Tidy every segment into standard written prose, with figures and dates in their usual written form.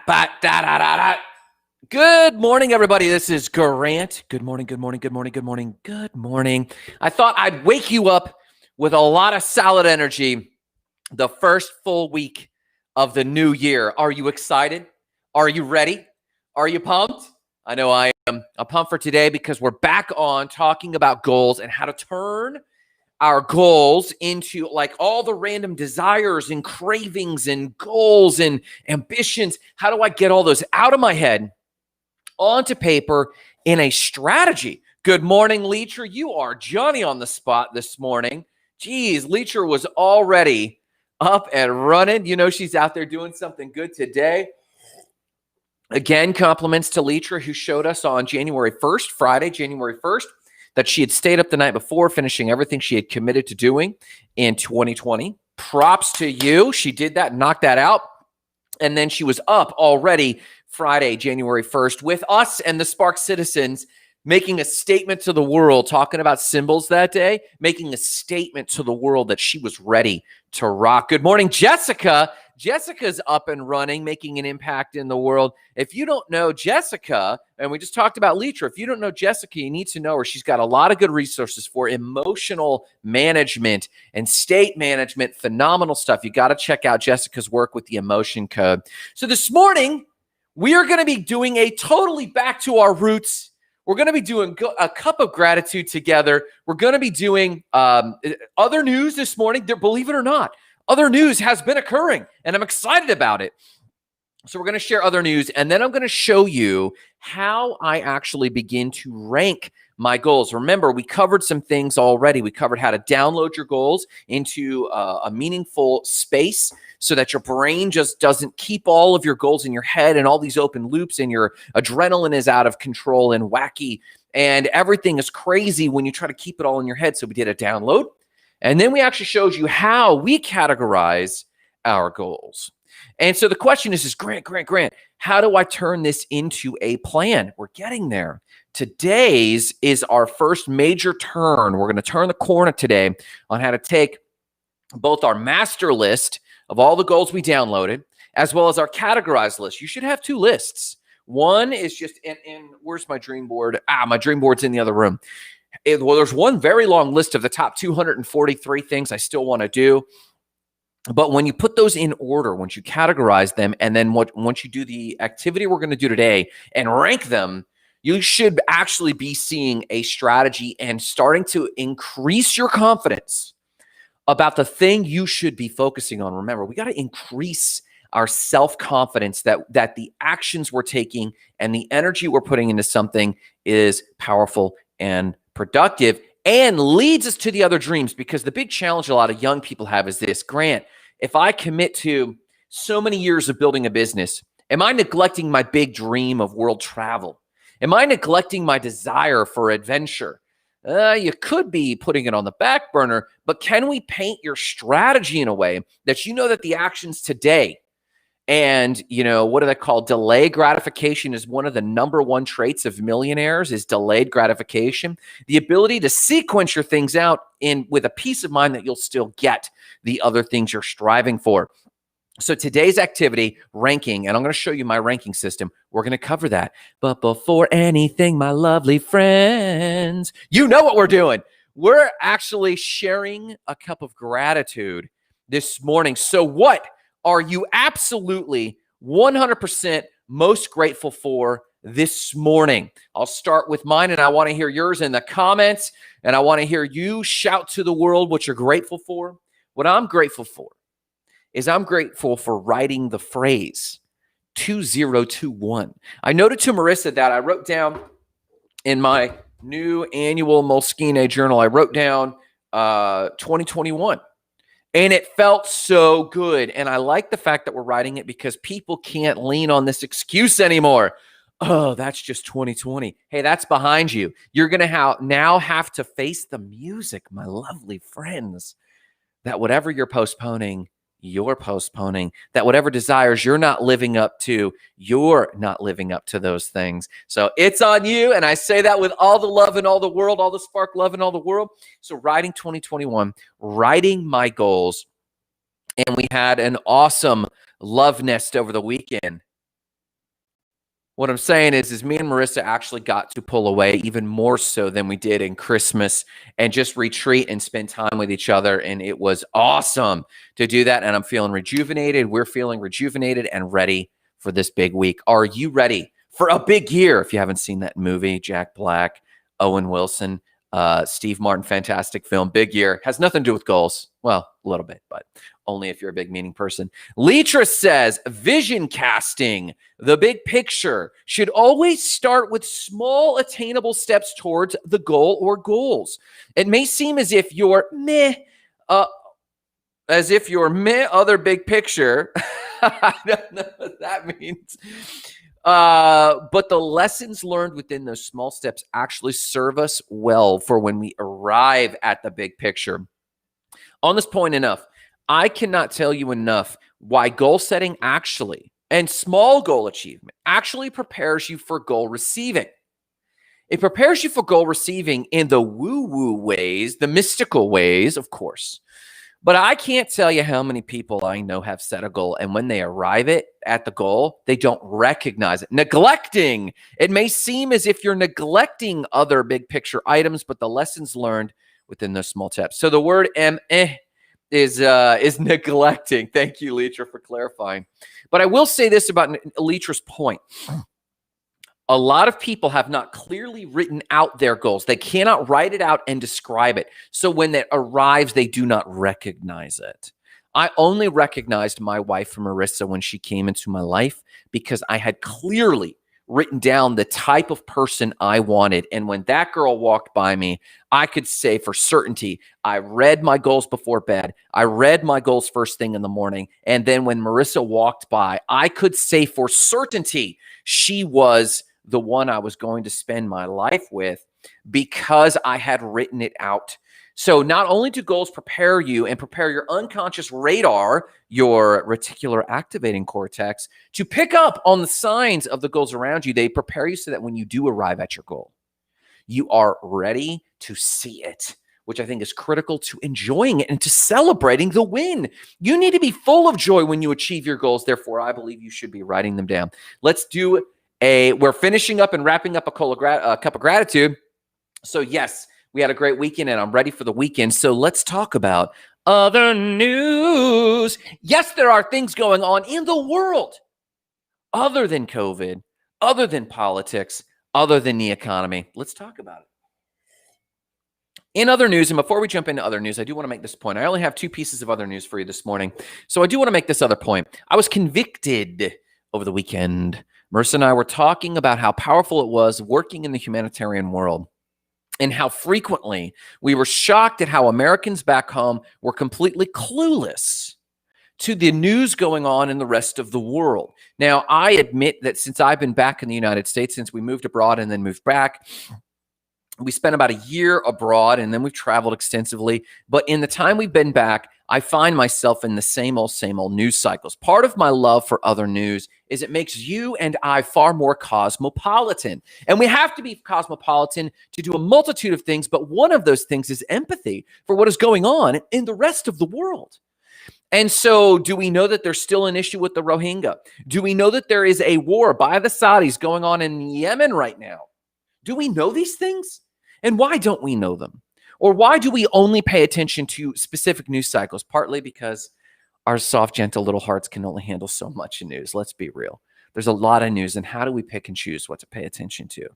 Da. Good morning, everybody. This is Grant. Good morning, good morning, good morning, good morning, good morning. I thought I'd wake you up with a lot of solid energy the first full week of the new year. Are you excited? Are you ready? Are you pumped? I know I am. I'm pumped for today because we're back on talking about goals and how to turn our goals into like all the random desires and cravings and goals and ambitions. How do I get all those out of my head onto paper in a strategy? Good morning, Leecher. You are Johnny on the spot this morning. Geez, Leecher was already up and running. You know, she's out there doing something good today. Again, compliments to Leecher, who showed us on January 1st, Friday, January 1st, that she had stayed up the night before, finishing everything she had committed to doing in 2020. Props to you. She did that, knocked that out. And then she was up already Friday, January 1st, with us and the Spark citizens, making a statement to the world, talking about symbols that day, making a statement to the world that she was ready to rock. Good morning, Jessica. Jessica's up and running, making an impact in the world. If you don't know Jessica, and we just talked about Leecher, if you don't know Jessica, you need to know her. She's got a lot of good resources for emotional management and state management, phenomenal stuff. You got to check out Jessica's work with the emotion code. So this morning, we are going to be doing a totally back to our roots. We're going to be doing a cup of gratitude together. We're going to be doing other news this morning. Believe it or not, other news has been occurring, and I'm excited about it. So we're going to share other news, and then I'm going to show you how I actually begin to rank my goals. Remember, we covered some things already. We covered how to download your goals into a meaningful space so that your brain just doesn't keep all of your goals in your head and all these open loops, and your adrenaline is out of control and wacky, and everything is crazy when you try to keep it all in your head. So we did a download, and then we actually showed you how we categorize our goals. And so the question is Grant, how do I turn this into a plan? We're getting there. Today's is our first major turn. We're going to turn the corner today on how to take both our master list of all the goals we downloaded, as well as our categorized list. You should have two lists. One is just, and where's my dream board? My dream board's in the other room. Well, there's one very long list of the top 243 things I still want to do. But when you put those in order, once you categorize them, and then once you do the activity we're going to do today and rank them, you should actually be seeing a strategy and starting to increase your confidence about the thing you should be focusing on. Remember, we got to increase our self-confidence that the actions we're taking and the energy we're putting into something is powerful and productive, and leads us to the other dreams. Because the big challenge a lot of young people have is this: Grant, if I commit to so many years of building a business, am I neglecting my big dream of world travel? Am I neglecting my desire for adventure? You could be putting it on the back burner, but can we paint your strategy in a way that you know that the actions today, and, you know, what do they call? Delayed gratification is one of the number one traits of millionaires, is delayed gratification. The ability to sequence your things out with a peace of mind that you'll still get the other things you're striving for. So today's activity, ranking, and I'm going to show you my ranking system. We're going to cover that. But before anything, my lovely friends, you know what we're doing. We're actually sharing a cup of gratitude this morning. So what are you absolutely 100% most grateful for this morning? I'll start with mine, and I want to hear yours in the comments, and I want to hear you shout to the world what you're grateful for. What I'm grateful for is I'm grateful for writing the phrase 2021. I noted to Marissa that I wrote down in my new annual Moleskine journal, I wrote down 2021. And it felt so good. And I like the fact that we're writing it because people can't lean on this excuse anymore. Oh, that's just 2020. Hey, that's behind you. You're going to now have to face the music, my lovely friends, that whatever you're postponing, that whatever desires you're not living up to, you're not living up to those things. So it's on you. And I say that with all the love in all the world, all the spark love in all the world. So writing 2021, writing my goals. And we had an awesome love nest over the weekend. What I'm saying is me and Marissa actually got to pull away even more so than we did in Christmas and just retreat and spend time with each other. And it was awesome to do that. And I'm feeling rejuvenated. We're feeling rejuvenated and ready for this big week. Are you ready for a big year? If you haven't seen that movie, Jack Black, Owen Wilson, Steve Martin, fantastic film. Big year. Has nothing to do with goals. Well, a little bit, but only if you're a big meaning person. Letra says vision casting, the big picture, should always start with small attainable steps towards the goal or goals. It may seem as if you're meh, other big picture. I don't know what that means. But the lessons learned within those small steps actually serve us well for when we arrive at the big picture. On this point enough, I cannot tell you enough why goal setting actually and small goal achievement actually prepares you for goal receiving. It prepares you for goal receiving in the woo-woo ways, the mystical ways, of course. But I can't tell you how many people I know have set a goal, and when they arrive at the goal, they don't recognize it. Neglecting. It may seem as if you're neglecting other big picture items, but the lessons learned within those small steps. So the word is neglecting. Thank you, Letra, for clarifying. But I will say this about Letra's point. A lot of people have not clearly written out their goals. They cannot write it out and describe it. So when it arrives, they do not recognize it. I only recognized my wife, Marissa, when she came into my life because I had clearly written down the type of person I wanted. And when that girl walked by me, I could say for certainty, I read my goals before bed. I read my goals first thing in the morning. And then when Marissa walked by, I could say for certainty she was the one I was going to spend my life with because I had written it out. So not only do goals prepare you and prepare your unconscious radar, your reticular activating cortex, to pick up on the signs of the goals around you, they prepare you so that when you do arrive at your goal, you are ready to see it, which I think is critical to enjoying it and to celebrating the win. You need to be full of joy when you achieve your goals. Therefore, I believe you should be writing them down. Let's do we're finishing up and wrapping up a cup of gratitude. So yes, we had a great weekend and I'm ready for the weekend. So let's talk about other news. Yes, there are things going on in the world other than COVID, other than politics, other than the economy. Let's talk about it. In other news, and before we jump into other news, I do want to make this point. I only have 2 pieces of other news for you this morning. So I do want to make this other point. I was convicted over the weekend. Marissa and I were talking about how powerful it was working in the humanitarian world and how frequently we were shocked at how Americans back home were completely clueless to the news going on in the rest of the world. Now, I admit that since I've been back in the United States, since we moved abroad and then moved back, we spent about a year abroad and then we've traveled extensively. But in the time we've been back, I find myself in the same old news cycles. Part of my love for other news is it makes you and I far more cosmopolitan. And we have to be cosmopolitan to do a multitude of things, but one of those things is empathy for what is going on in the rest of the world. And so do we know that there's still an issue with the Rohingya? Do we know that there is a war by the Saudis going on in Yemen right now? Do we know these things? And why don't we know them? Or why do we only pay attention to specific news cycles? Partly because our soft, gentle little hearts can only handle so much news. Let's be real. There's a lot of news, and how do we pick and choose what to pay attention to?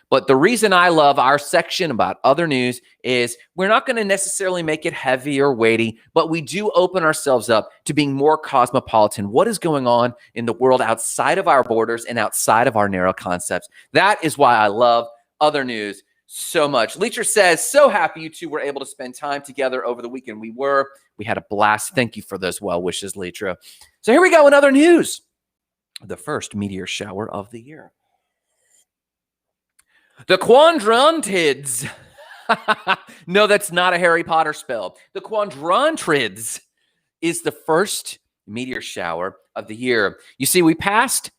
But the reason I love our section about other news is we're not going to necessarily make it heavy or weighty, but we do open ourselves up to being more cosmopolitan. What is going on in the world outside of our borders and outside of our narrow concepts? That is why I love other news so much. Leacher says, so happy you two were able to spend time together over the weekend. We had a blast. Thank you for those well wishes, Leacher. So here we go in other news. The first meteor shower of the year. The Quandratids. No, that's not a Harry Potter spell. The Quandratids is the first meteor shower of the year. You see, we pass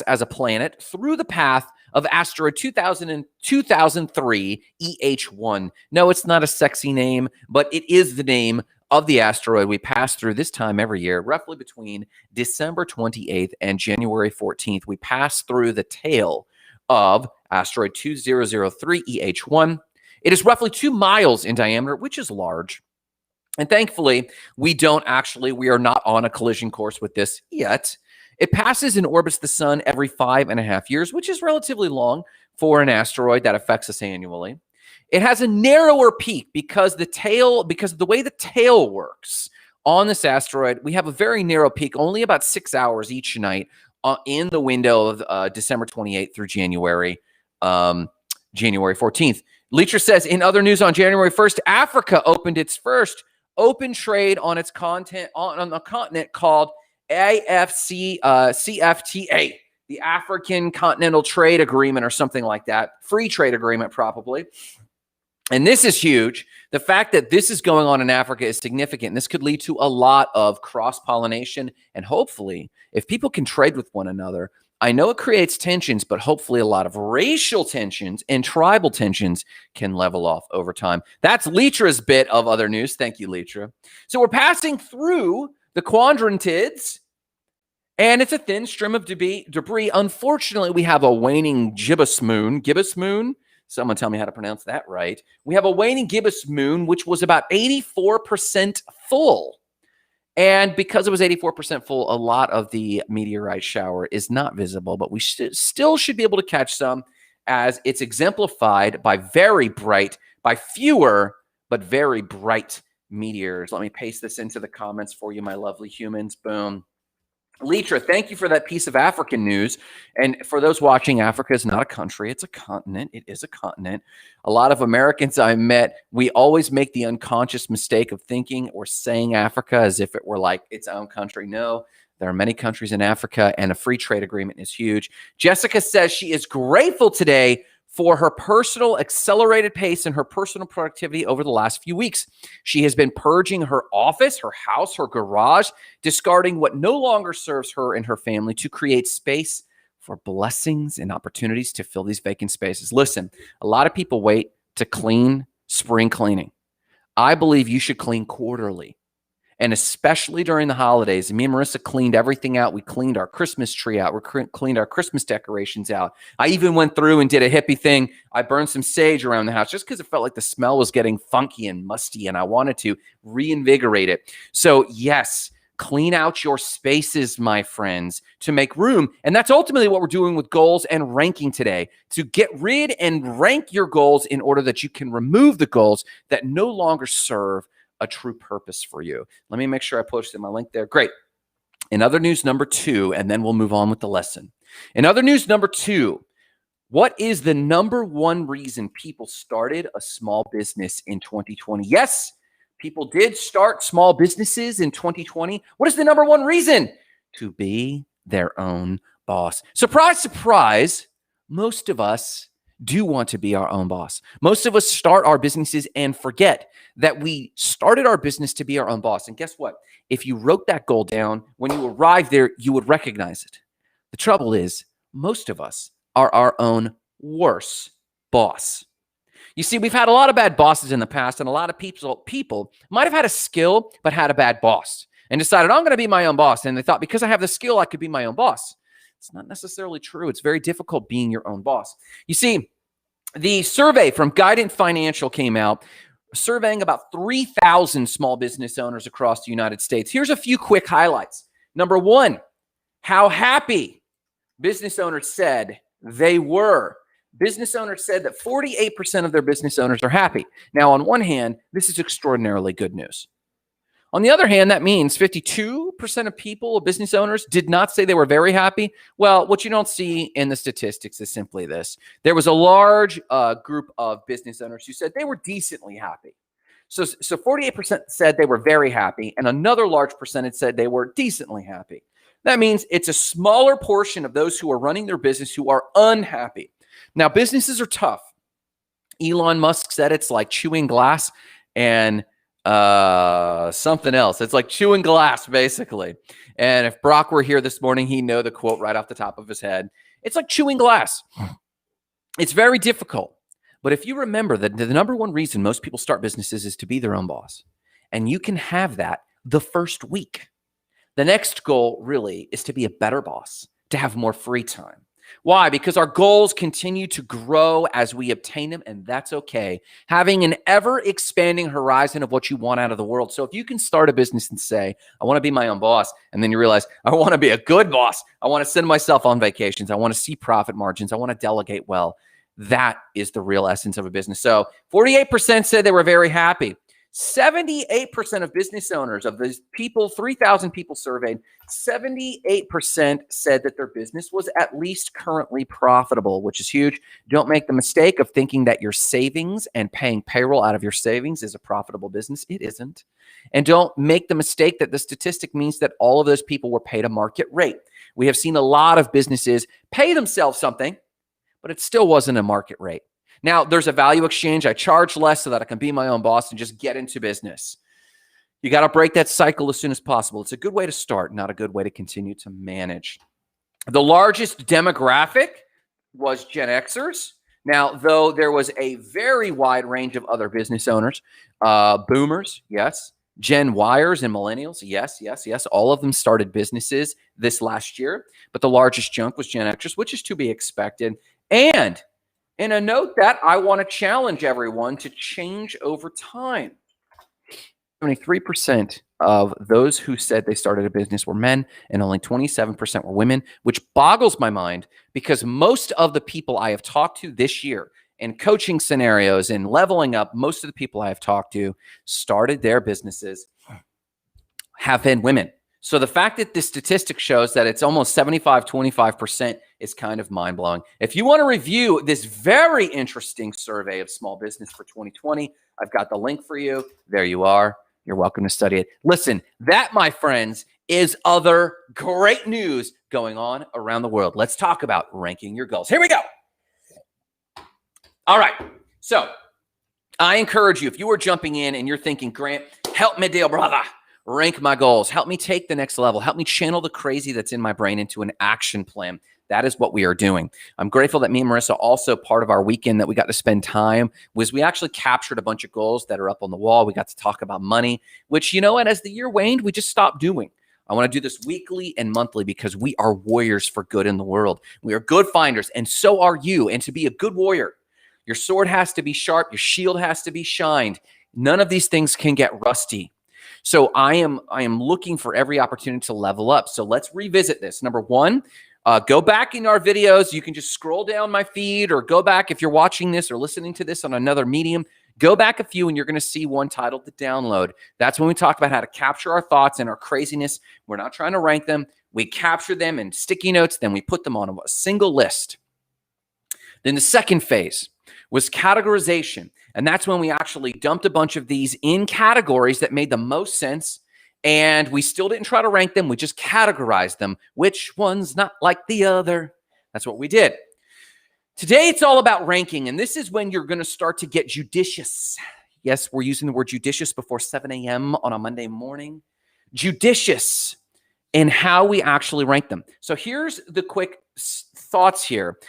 as a planet through the path of asteroid 2003 EH1. No, it's not a sexy name, but it is the name of the asteroid we pass through this time every year, roughly between December 28th and January 14th. We pass through the tail of asteroid 2003 EH1. It is roughly 2 miles in diameter, which is large. And thankfully, we are not on a collision course with this yet. It passes and orbits the sun every 5.5 years, which is relatively long for an asteroid that affects us annually. It has a narrower peak because of the way the tail works on this asteroid. We have a very narrow peak, only about 6 hours each night in the window of December 28th through January 14th. Leecher says, in other news on January 1st, Africa opened its first open trade on its content on the continent called CFTA, the African Continental Trade Agreement or something like that. Free trade agreement, probably. And this is huge. The fact that this is going on in Africa is significant. This could lead to a lot of cross-pollination. And hopefully, if people can trade with one another, I know it creates tensions, but hopefully a lot of racial tensions and tribal tensions can level off over time. That's Leetra's bit of other news. Thank you, Leetra. So we're passing through the Quandratids, and it's a thin stream of debris. Unfortunately, we have a waning gibbous moon. Gibbous moon? Someone tell me how to pronounce that right. We have a waning gibbous moon, which was about 84% full. And because it was 84% full, a lot of the meteorite shower is not visible, but we still should be able to catch some, as it's exemplified by fewer, but very bright meteors. Let me paste this into the comments for you, my lovely humans. Boom. Leetra, thank you for that piece of African news. And for those watching, Africa is not a country. It's a continent. It is a continent. A lot of Americans I met, we always make the unconscious mistake of thinking or saying Africa as if it were like its own country. No, there are many countries in Africa, and a free trade agreement is huge. Jessica says she is grateful today for her personal accelerated pace and her personal productivity over the last few weeks. She has been purging her office, her house, her garage, discarding what no longer serves her and her family to create space for blessings and opportunities to fill these vacant spaces. Listen, a lot of people wait to clean spring cleaning. I believe you should clean quarterly. And especially during the holidays, me and Marissa cleaned everything out. We cleaned our Christmas tree out. We cleaned our Christmas decorations out. I even went through and did a hippie thing. I burned some sage around the house just because it felt like the smell was getting funky and musty, and I wanted to reinvigorate it. So yes, clean out your spaces, my friends, to make room. And that's ultimately what we're doing with goals and ranking today, to get rid and rank your goals in order that you can remove the goals that no longer serve a true purpose for you. Let me make sure I posted my link there. Great. In other news number 2, and then we'll move on with the lesson. In other news number 2, what is the number one reason people started a small business in 2020? Yes, people did start small businesses in 2020. What is the number one reason? To be their own boss. Surprise, surprise, most of us do want to be our own boss. Most of us start our businesses and forget that we started our business to be our own boss. And guess what? If you wrote that goal down, when you arrive there, you would recognize it. The trouble is, most of us are our own worst boss. You see, we've had a lot of bad bosses in the past, and a lot of people might have had a skill, but had a bad boss and decided, I'm going to be my own boss. And they thought, because I have the skill, I could be my own boss. It's not necessarily true. It's very difficult being your own boss. You see, the survey from Guidant Financial came out, surveying about 3,000 small business owners across the United States. Here's a few quick highlights. Number 1, how happy business owners said they were. Business owners said that 48% of their business owners are happy. Now, on one hand, this is extraordinarily good news. On the other hand, that means 52% of people, business owners, did not say they were very happy. Well, what you don't see in the statistics is simply this. There was a large group of business owners who said they were decently happy. So 48% said they were very happy, and another large percentage said they were decently happy. That means it's a smaller portion of those who are running their business who are unhappy. Now, businesses are tough. Elon Musk said it's like chewing glass and something else. It's like chewing glass, basically. And if Brock were here this morning, he'd know the quote right off the top of his head. It's like chewing glass. It's very difficult. But if you remember that the number one reason most people start businesses is to be their own boss. And you can have that the first week. The next goal really is to be a better boss, to have more free time. Why? Because our goals continue to grow as we obtain them, and that's okay. Having an ever-expanding horizon of what you want out of the world. So if you can start a business and say, I want to be my own boss, and then you realize, I want to be a good boss. I want to send myself on vacations. I want to see profit margins. I want to delegate well. That is the real essence of a business. So 48% said they were very happy. 78% of business owners, of these people, 3,000 people surveyed, 78% said that their business was at least currently profitable, which is huge. Don't make the mistake of thinking that your savings and paying payroll out of your savings is a profitable business. It isn't. And don't make the mistake that the statistic means that all of those people were paid a market rate. We have seen a lot of businesses pay themselves something, but it still wasn't a market rate. Now, there's a value exchange. I charge less so that I can be my own boss and just get into business. You got to break that cycle as soon as possible. It's a good way to start, not a good way to continue to manage. The largest demographic was Gen Xers. Now, though there was a very wide range of other business owners, boomers, yes, Gen Yers and millennials, yes. All of them started businesses this last year, but the largest chunk was Gen Xers, which is to be expected. And in a note that I want to challenge everyone to change over time. 73% of those who said they started a business were men, and only 27% were women, which boggles my mind because most of the people I have talked to this year in coaching scenarios and leveling up, most of the people I have talked to started their businesses have been women. So the fact that this statistic shows that it's almost 25% is kind of mind-blowing. If you want to review this very interesting survey of small business for 2020, I've got the link for you. There you are. You're welcome to study it. Listen, that, my friends, is other great news going on around the world. Let's talk about ranking your goals. Here we go. All right. So I encourage you, if you are jumping in and you're thinking, Grant, help me, dear brother. Rank my goals. Help me take the next level. Help me channel the crazy that's in my brain into an action plan. That is what we are doing. I'm grateful that me and Marissa, also part of our weekend that we got to spend time, was we actually captured a bunch of goals that are up on the wall. We got to talk about money, which, you know what, as the year waned, we just stopped doing. I want to do this weekly and monthly because we are warriors for good in the world. We are good finders, and so are you. And to be a good warrior, your sword has to be sharp. Your shield has to be shined. None of these things can get rusty. So I am looking for every opportunity to level up. So let's revisit this. Number one, go back in our videos. You can just scroll down my feed or go back if you're watching this or listening to this on another medium. Go back a few and you're going to see one titled The Download. That's when we talk about how to capture our thoughts and our craziness. We're not trying to rank them. We capture them in sticky notes. Then we put them on a single list. Then the second phase was categorization. And that's when we actually dumped a bunch of these in categories that made the most sense. And we still didn't try to rank them. We just categorized them. Which one's not like the other? That's what we did. Today, it's all about ranking. And this is when you're going to start to get judicious. Yes, we're using the word judicious before 7 a.m. on a Monday morning. Judicious in how we actually rank them. So here's the quick thoughts here.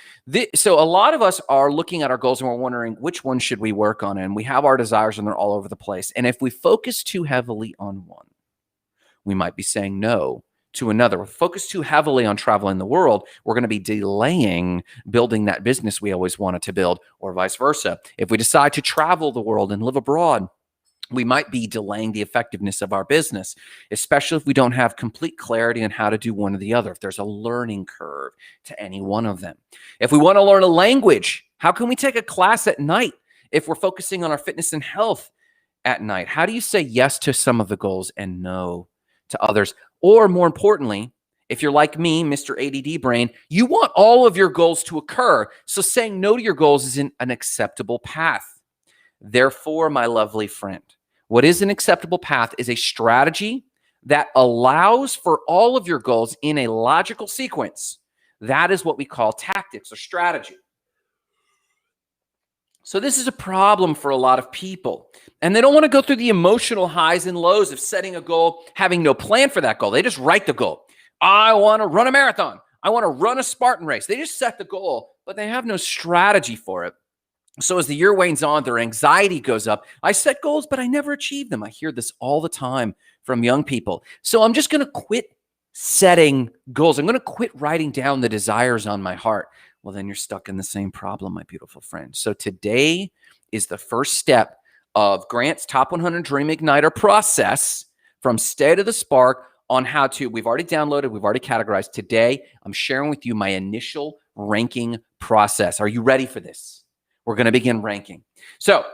So a lot of us are looking at our goals and we're wondering which one should we work on? And we have our desires and they're all over the place. And if we focus too heavily on one, we might be saying no to another. If we focus too heavily on traveling the world, we're going to be delaying building that business we always wanted to build, or vice versa. If we decide to travel the world and live abroad, we might be delaying the effectiveness of our business, especially if we don't have complete clarity on how to do one or the other, if there's a learning curve to any one of them. If we want to learn a language, how can we take a class at night if we're focusing on our fitness and health at night? How do you say yes to some of the goals and no to others? Or more importantly, if you're like me, Mr. ADD brain, you want all of your goals to occur. So saying no to your goals isn't an acceptable path. Therefore, my lovely friend, what is an acceptable path is a strategy that allows for all of your goals in a logical sequence. That is what we call tactics or strategy. So this is a problem for a lot of people. And they don't want to go through the emotional highs and lows of setting a goal, having no plan for that goal. They just write the goal. I want to run a marathon. I want to run a Spartan race. They just set the goal, but they have no strategy for it. So as the year wanes on, their anxiety goes up. I set goals, but I never achieve them. I hear this all the time from young people. So I'm just going to quit setting goals. I'm going to quit writing down the desires on my heart. Well, then you're stuck in the same problem, my beautiful friend. So today is the first step of Grant's Top 100 Dream Igniter process from State of the Spark on how to, we've already downloaded, we've already categorized. Today, I'm sharing with you my initial ranking process. Are you ready for this? We're going to begin ranking. So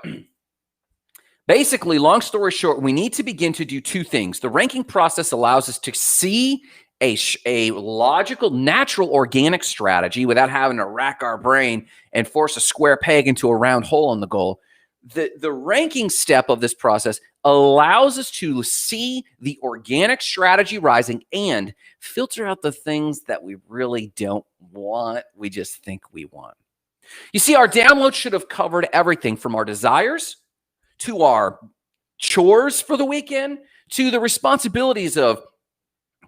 basically, long story short, we need to begin to do two things. The ranking process allows us to see a logical, natural, organic strategy without having to rack our brain and force a square peg into a round hole on the goal. The ranking step of this process allows us to see the organic strategy rising and filter out the things that we really don't want. We just think we want. You see, our download should have covered everything from our desires to our chores for the weekend to the responsibilities of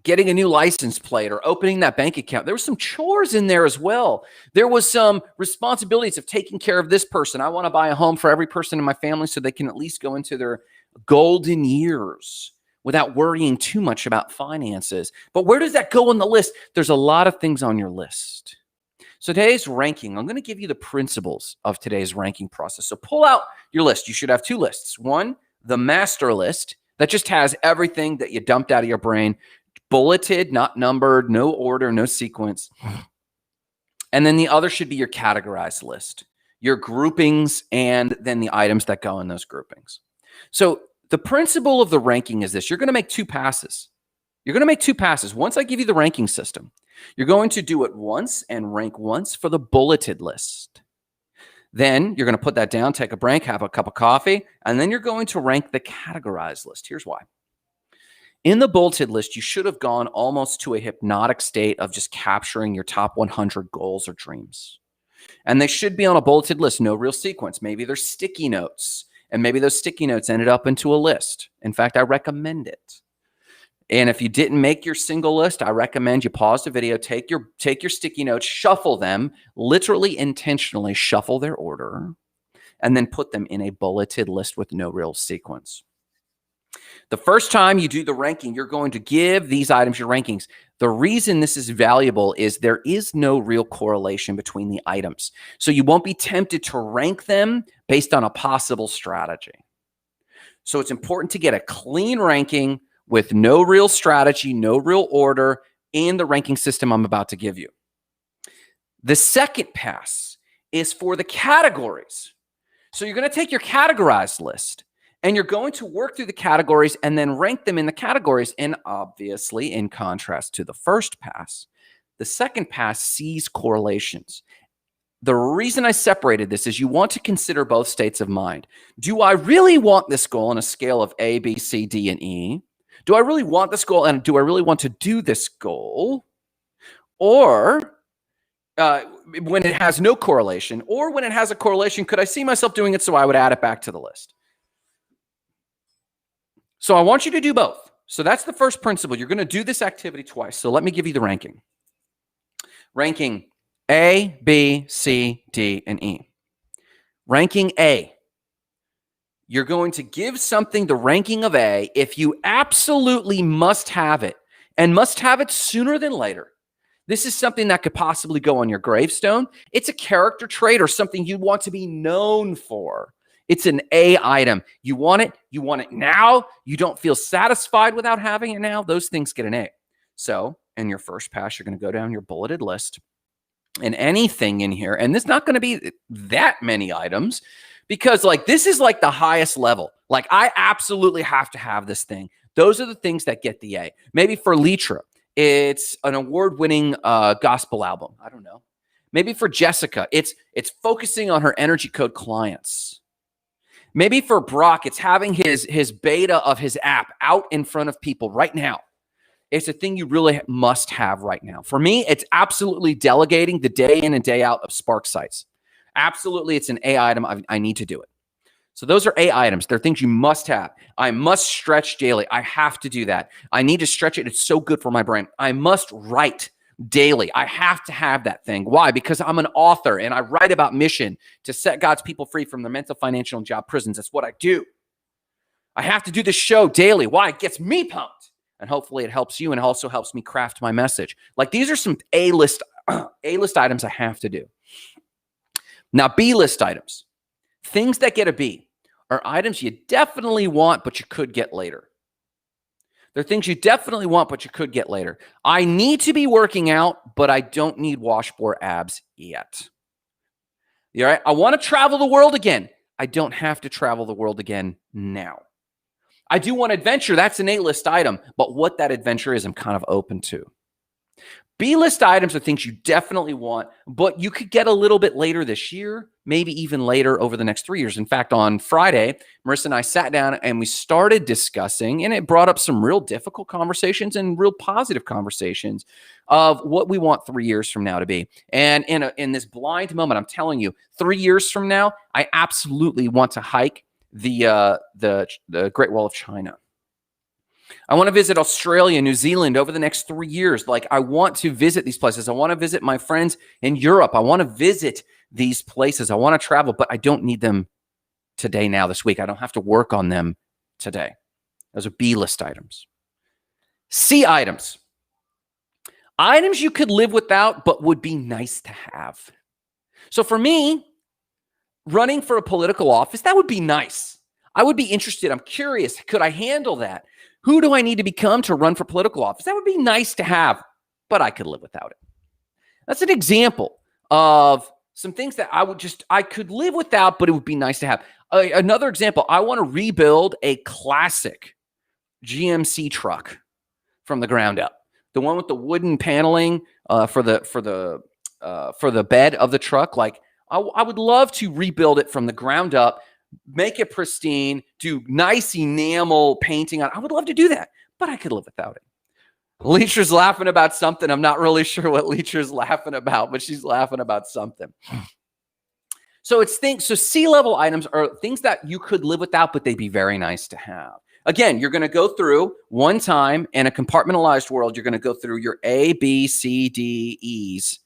getting a new license plate or opening that bank account. There was some chores in there as well. There was some responsibilities of taking care of this person. I want to buy a home for every person in my family so they can at least go into their golden years without worrying too much about finances. But where does that go on the list? There's a lot of things on your list. So today's ranking, I'm going to give you the principles of today's ranking process. So pull out your list. You should have two lists. One, the master list that just has everything that you dumped out of your brain, bulleted, not numbered, no order, no sequence. And then the other should be your categorized list, your groupings, and then the items that go in those groupings. So the principle of the ranking is this. You're going to make two passes. You're going to make two passes. Once I give you the ranking system, you're going to do it once and rank once for the bulleted list. Then you're going to put that down, take a break, have a cup of coffee, and then you're going to rank the categorized list. Here's why. In the bulleted list, you should have gone almost to a hypnotic state of just capturing your top 100 goals or dreams. And they should be on a bulleted list, no real sequence. Maybe they're sticky notes, and maybe those sticky notes ended up into a list. In fact, I recommend it. And if you didn't make your single list, I recommend you pause the video, take your sticky notes, shuffle them, literally intentionally shuffle their order, and then put them in a bulleted list with no real sequence. The first time you do the ranking, you're going to give these items your rankings. The reason this is valuable is there is no real correlation between the items. So you won't be tempted to rank them based on a possible strategy. So it's important to get a clean ranking with no real strategy, no real order in the ranking system I'm about to give you. The second pass is for the categories. So you're going to take your categorized list and you're going to work through the categories and then rank them in the categories. And obviously, in contrast to the first pass, the second pass sees correlations. The reason I separated this is you want to consider both states of mind. Do I really want this goal on a scale of A, B, C, D, and E? Do I really want this goal, and do I really want to do this goal? Or when it has no correlation, or when it has a correlation, could I see myself doing it so I would add it back to the list? So I want you to do both. So that's the first principle. You're going to do this activity twice. So let me give you the ranking. Ranking A, B, C, D, and E. Ranking A. You're going to give something the ranking of A if you absolutely must have it, and must have it sooner than later. This is something that could possibly go on your gravestone. It's a character trait or something you want to be known for. It's an A item. You want it now. You don't feel satisfied without having it now. Those things get an A. So in your first pass, you're going to go down your bulleted list, and anything in here, and there's not going to be that many items, because this is like the highest level. Like, I absolutely have to have this thing. Those are the things that get the A. Maybe for Litra, it's an award-winning gospel album. I don't know. Maybe for Jessica, it's focusing on her energy code clients. Maybe for Brock, it's having his beta of his app out in front of people right now. It's a thing you really must have right now. For me, it's absolutely delegating the day in and day out of Spark sites. Absolutely, it's an A item. I need to do it. So those are A items. They're things you must have. I must stretch daily. I have to do that. I need to stretch it. It's so good for my brain. I must write daily. I have to have that thing. Why? Because I'm an author and I write about mission to set God's people free from their mental, financial, and job prisons. That's what I do. I have to do this show daily. Why? It gets me pumped. And hopefully it helps you and also helps me craft my message. Like these are some A-list items I have to do. Now, B-list items, things that get a B, are items you definitely want, but you could get later. They're things you definitely want, but you could get later. I need to be working out, but I don't need washboard abs yet. You all right? I want to travel the world again. I don't have to travel the world again now. I do want adventure. That's an A-list item, but what that adventure is, I'm kind of open to. B-list items are things you definitely want, but you could get a little bit later this year, maybe even later over the next 3 years. In fact, on Friday, Marissa and I sat down and we started discussing, and it brought up some real difficult conversations and real positive conversations of what we want 3 years from now to be. And in this blind moment, I'm telling you, 3 years from now, I absolutely want to hike the Great Wall of China. I want to visit Australia, New Zealand over the next 3 years. Like I want to visit these places. I want to visit my friends in Europe. I want to visit these places. I want to travel, but I don't need them today, now, this week. I don't have to work on them today. Those are B-list items. C items. Items you could live without, but would be nice to have. So for me, running for a political office, that would be nice. I would be interested. I'm curious. Could I handle that? Who do I need to become to run for political office? That would be nice to have, but I could live without it. That's an example of some things that I could live without, but it would be nice to have. Another example, I want to rebuild a classic GMC truck from the ground up. The one with the wooden paneling for the bed of the truck. Like I would love to rebuild it from the ground up, make it pristine, do nice enamel painting on. I would love to do that, but I could live without it. Leetra's laughing about something. I'm not really sure what Leetra's laughing about, but she's laughing about something. So C-level items are things that you could live without, but they'd be very nice to have. Again, you're going to go through one time in a compartmentalized world. You're going to go through your A, B, C, D, E's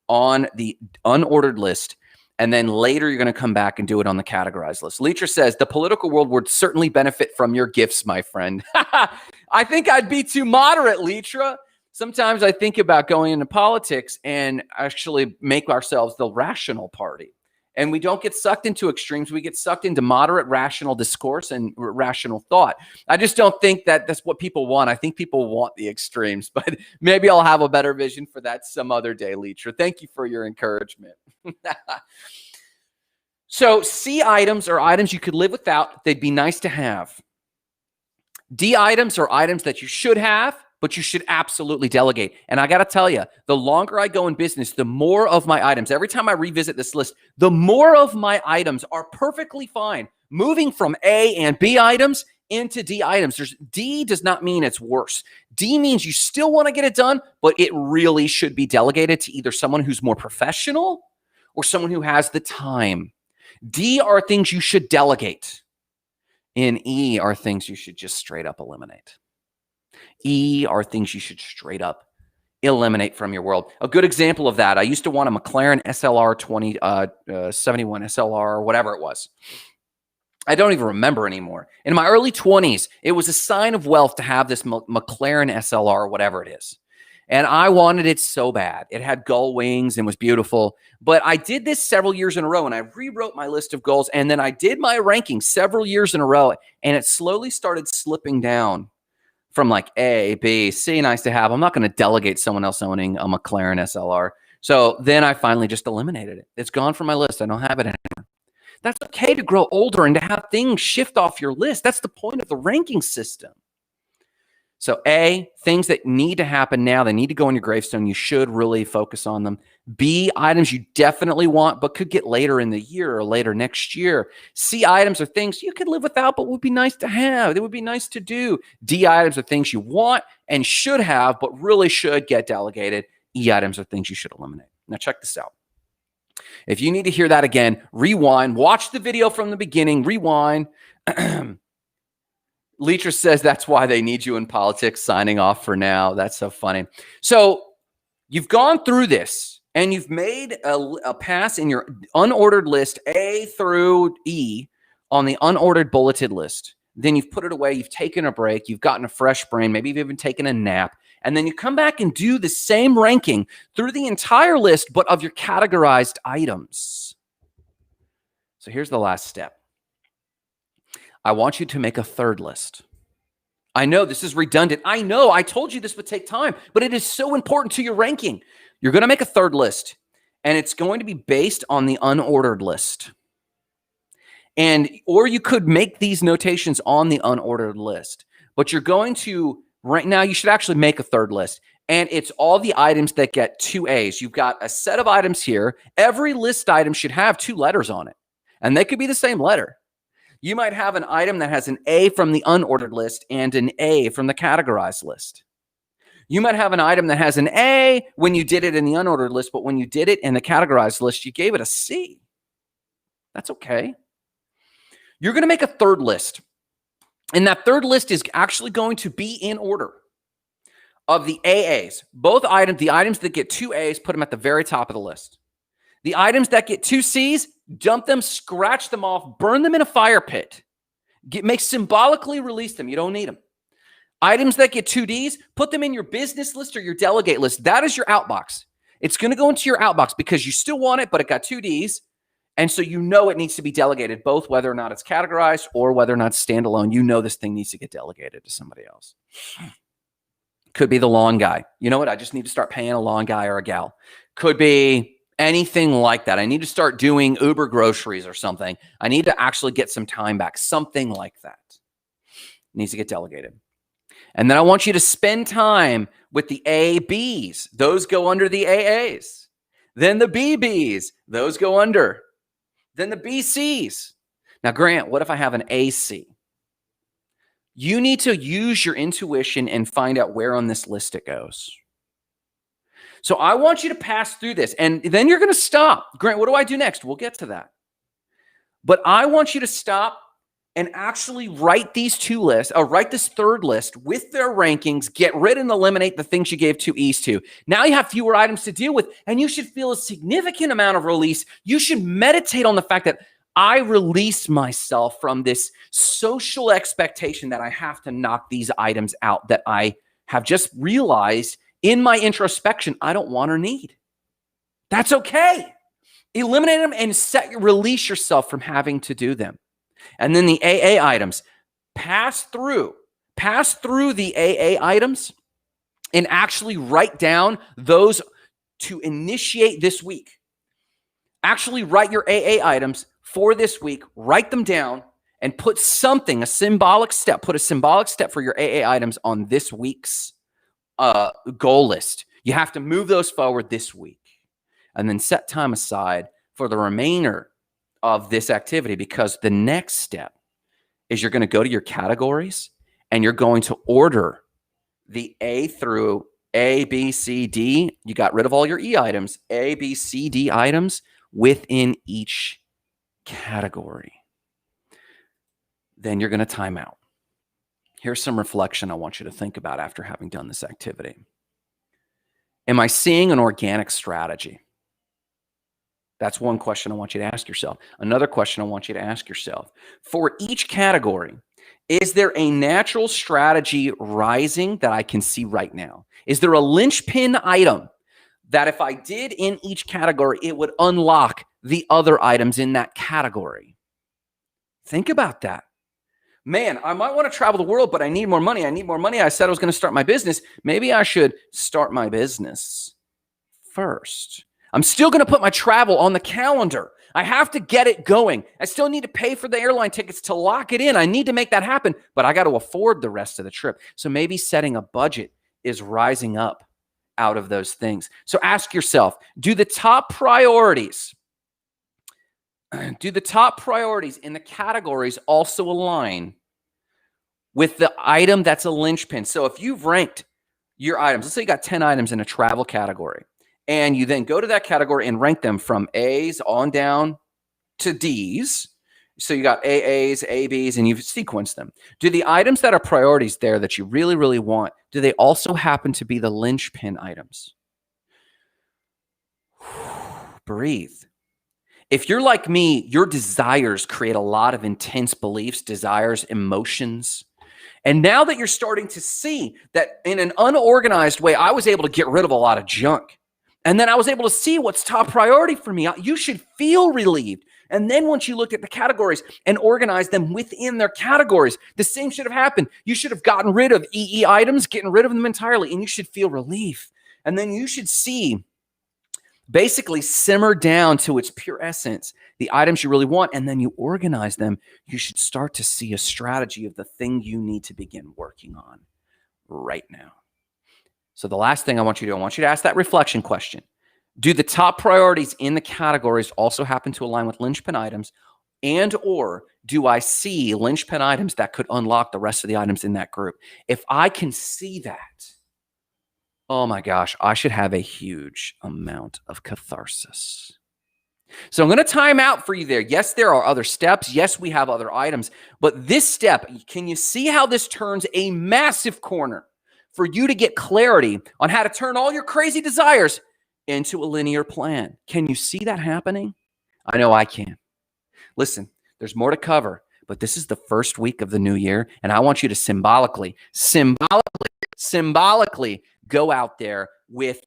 on the unordered list. And then later, you're going to come back and do it on the categorized list. Leetra says, the political world would certainly benefit from your gifts, my friend. I think I'd be too moderate, Leetra. Sometimes I think about going into politics and actually make ourselves the rational party. And we don't get sucked into extremes. We get sucked into moderate, rational discourse and rational thought. I just don't think that that's what people want. I think people want the extremes, but maybe I'll have a better vision for that some other day, Leetra. Thank you for your encouragement. So C items are items you could live without. They'd be nice to have. D items are items that you should have, but you should absolutely delegate. And I got to tell you, the longer I go in business, the more of my items, every time I revisit this list, the more of my items are perfectly fine moving from A and B items into D items. D does not mean it's worse. D means you still want to get it done, but it really should be delegated to either someone who's more professional or someone who has the time. D are things you should delegate. And E are things you should just straight up eliminate. E are things you should straight up eliminate from your world. A good example of that, I used to want a McLaren SLR 71 SLR, or whatever it was. I don't even remember anymore. In my early 20s, it was a sign of wealth to have this McLaren SLR, or whatever it is. And I wanted it so bad. It had gull wings and was beautiful. But I did this several years in a row, and I rewrote my list of goals. And then I did my ranking several years in a row, and it slowly started slipping down from like A, B, C, nice to have. I'm not going to delegate someone else owning a McLaren SLR. So then I finally just eliminated it. It's gone from my list. I don't have it anymore. That's okay to grow older and to have things shift off your list. That's the point of the ranking system. So A, things that need to happen now, they need to go on your gravestone. You should really focus on them. B, items you definitely want, but could get later in the year or later next year. C, items are things you could live without, but would be nice to have. They would be nice to do. D, items are things you want and should have, but really should get delegated. E, items are things you should eliminate. Now check this out. If you need to hear that again, rewind, watch the video from the beginning, rewind. Leetra says that's why they need you in politics. Signing off for now. That's so funny. So You've gone through this and you've made a pass in your unordered list, A through E, on the unordered bulleted list. Then you've put it away, you've taken a break, you've gotten a fresh brain, maybe you've even taken a nap, and then you come back and do the same ranking through the entire list, but of your categorized items. So here's the last step. I want you to make a third list. I know this is redundant. I know I told you this would take time, but it is so important to your ranking. You're going to make a third list, and it's going to be based on the unordered list. Or you could make these notations on the unordered list, but you're going to, right now, you should actually make a third list. And it's all the items that get 2 A's. You've got a set of items here. Every list item should have 2 letters on it, and they could be the same letter. You might have an item that has an A from the unordered list and an A from the categorized list. You might have an item that has an A when you did it in the unordered list, but when you did it in the categorized list, you gave it a C. That's okay. You're going to make a third list. And that third list is actually going to be in order of the AAs. Both items, the items that get 2 A's, put them at the very top of the list. The items that get 2 C's, dump them, scratch them off, burn them in a fire pit. Symbolically release them. You don't need them. Items that get 2 D's, put them in your business list or your delegate list. That is your outbox. It's going to go into your outbox because you still want it, but it got 2 D's. And so you know it needs to be delegated, both whether or not it's categorized or whether or not it's standalone. You know this thing needs to get delegated to somebody else. Could be the lawn guy. You know what? I just need to start paying a lawn guy or a gal. Could be anything like that. I need to start doing Uber groceries or something. I need to actually get some time back. Something like that needs to get delegated. And then I want you to spend time with the ABs. Those go under the AAs. Then the BBs. Those go under. Then the BCs. Now, Grant, what if I have an AC? You need to use your intuition and find out where on this list it goes. So I want you to pass through this, and then you're going to stop. Grant, what do I do next? We'll get to that. But I want you to stop and actually write these 2 lists, or write this third list with their rankings, get rid and eliminate the things you gave 2 E's to. Now you have fewer items to deal with, and you should feel a significant amount of release. You should meditate on the fact that I release myself from this social expectation that I have to knock these items out that I have just realized in my introspection I don't want or need. That's okay. Eliminate them and release yourself from having to do them. And then the AA items, pass through the AA items and actually write down those to initiate this week. Actually write your AA items for this week, write them down, and put something, a symbolic step, put a symbolic step for your AA items on this week's goal list. You have to move those forward this week. And then set time aside for the remainder of this activity, because the next step is you're going to go to your categories and you're going to order the A through A, B, C, D. You got rid of all your E items, A, B, C, D items within each category. Then you're going to time out. Here's some reflection I want you to think about after having done this activity. Am I seeing an organic strategy? That's one question I want you to ask yourself. Another question I want you to ask yourself. For each category, is there a natural strategy rising that I can see right now? Is there a linchpin item that if I did in each category, it would unlock the other items in that category? Think about that. Man, I might want to travel the world, but I need more money. I need more money. I said I was going to start my business. Maybe I should start my business first. I'm still going to put my travel on the calendar. I have to get it going. I still need to pay for the airline tickets to lock it in. I need to make that happen, but I got to afford the rest of the trip. So maybe setting a budget is rising up out of those things. So ask yourself, do the top priorities in the categories also align with the item that's a linchpin? So if you've ranked your items, let's say you got 10 items in a travel category, and you then go to that category and rank them from A's on down to D's. So you got AAs, ABs, and you've sequenced them. Do the items that are priorities there that you really, really want, do they also happen to be the linchpin items? Breathe. If you're like me, your desires create a lot of intense beliefs, desires, emotions. And now that you're starting to see that in an unorganized way, I was able to get rid of a lot of junk. And then I was able to see what's top priority for me. You should feel relieved. And then once you looked at the categories and organized them within their categories, the same should have happened. You should have gotten rid of EE items, getting rid of them entirely, and you should feel relief. And then you should see basically simmer down to its pure essence, the items you really want, and then you organize them. You should start to see a strategy of the thing you need to begin working on right now. So the last thing I want you to do, I want you to ask that reflection question. Do the top priorities in the categories also happen to align with linchpin items? And or do I see linchpin items that could unlock the rest of the items in that group? If I can see that, oh my gosh, I should have a huge amount of catharsis. So I'm going to time out for you there. Yes, there are other steps. Yes, we have other items. But this step, can you see how this turns a massive corner for you to get clarity on how to turn all your crazy desires into a linear plan? Can you see that happening? I know I can. Listen, there's more to cover, but this is the first week of the new year, and I want you to symbolically go out there with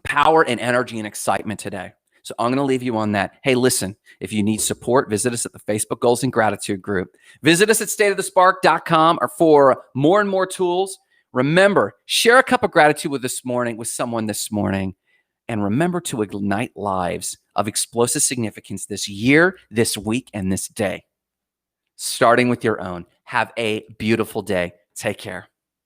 power and energy and excitement today. So I'm going to leave you on that. Hey, listen, if you need support, visit us at the Facebook Goals and Gratitude group. Visit us at stateofthespark.com or for more and more tools. Remember, share a cup of gratitude with someone this morning. And remember to ignite lives of explosive significance this year, this week, and this day. Starting with your own. Have a beautiful day. Take care.